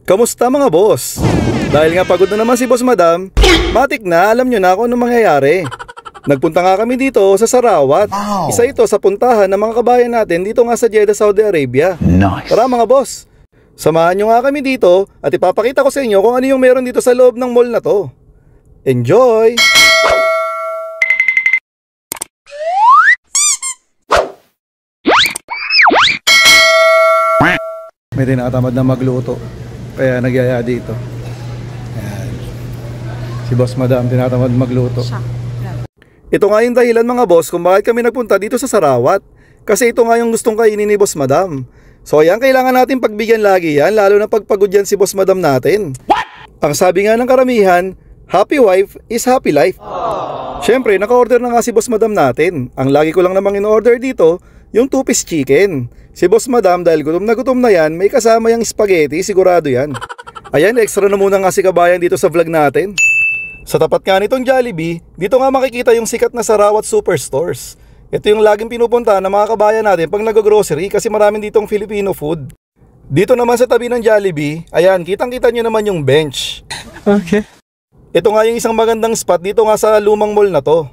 Kamusta mga boss? Dahil nga pagod na naman si Boss Madam, matik na alam nyo na kung anong mangyayari. Nagpunta nga kami dito sa Sarawat. Isa ito sa puntahan ng mga kabayan natin dito nga sa Jeddah, Saudi Arabia. Nice. Tara mga boss, samahan nyo nga kami dito at ipapakita ko sa inyo kung ano yung meron dito sa loob ng mall na to. Enjoy! May tinatamad na magluto, kaya nagyaya dito. Ayan. Si Boss Madam tinatamad magluto. Ito nga yung dahilan mga boss kung bakit kami nagpunta dito sa Sarawat. Kasi ito nga yung gustong kainin ni Boss Madam. So ayan, kailangan natin pagbigyan lagi yan, lalo na pagpagod yan si Boss Madam natin. What? Ang sabi nga ng karamihan, happy wife is happy life. Siyempre, naka-order na nga si Boss Madam natin. Ang lagi ko lang namang in-order dito, yung 2-piece chicken. Si Boss Madam dahil gutom na yan, may kasama yung spaghetti, sigurado yan. Ayan, extra na muna nga si kabayan dito sa vlog natin. Sa tapat nga nitong Jollibee, dito nga makikita yung sikat na Sarawat Superstores. Ito yung laging pinupunta ng mga kabayan natin pag nag-grocery kasi maraming ditong Filipino food. Dito naman sa tabi ng Jollibee, ayan, kitang-kita nyo naman yung bench. Okay. Ito nga yung isang magandang spot dito nga sa lumang mall na to.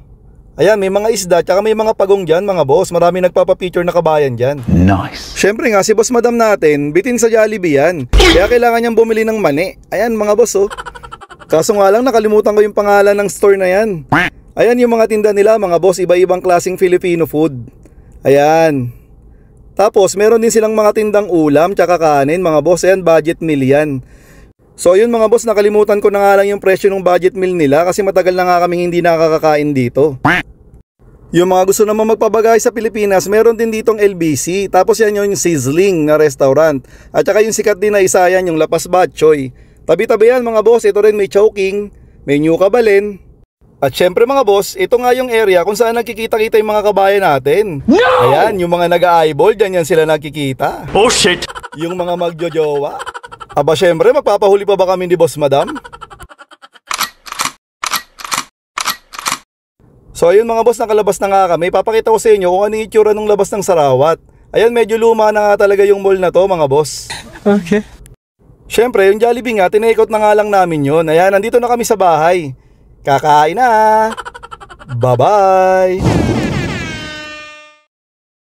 Ayan, may mga isda tsaka may mga pagong dyan mga boss. Marami nagpapapicture na kabayan dyan. Nice. Siyempre nga si Boss Madam natin, bitin sa Jollibee yan. Kaya kailangan niyang bumili ng mani. Ayan mga boss oh. Kaso nga lang nakalimutan ko yung pangalan ng store na yan. Ayan yung mga tinda nila mga boss, iba-ibang klaseng Filipino food. Ayan. Tapos meron din silang mga tindang ulam tsaka kanin mga boss. Ayan, budget meal yan. So yun mga boss, nakalimutan ko na nga lang yung presyo ng budget meal nila kasi matagal na nga kaming hindi nakakakain dito. Yung mga gusto naman magpabagay sa Pilipinas, meron din ditong LBC. Tapos yan yung Sizzling na restaurant. At saka yung sikat din na isa yan, yung Lapas Batchoy. Tabi-tabi yan mga boss, ito rin may Chowking, may New Cabalin. At syempre mga boss, ito nga yung area kung saan nagkikita-kita yung mga kabayan natin. No! Ayan, yung mga nag-a-eyeball, dyan yan sila nakikita. Oh shit! Yung mga magjojowa. Aba syempre, magpapahuli pa ba kami ni Boss Madam? So ayun mga boss, nakalabas na nga kami. Papakita ko sa inyo kung ano yung itsura ng labas ng Sarawat. Ayan, medyo luma na nga talaga yung mall na to mga boss. Okay. Syempre, yung Jollibee nga, tinaikot na nga lang namin yun. Ayan, nandito na kami sa bahay. Kakain na! Bye-bye!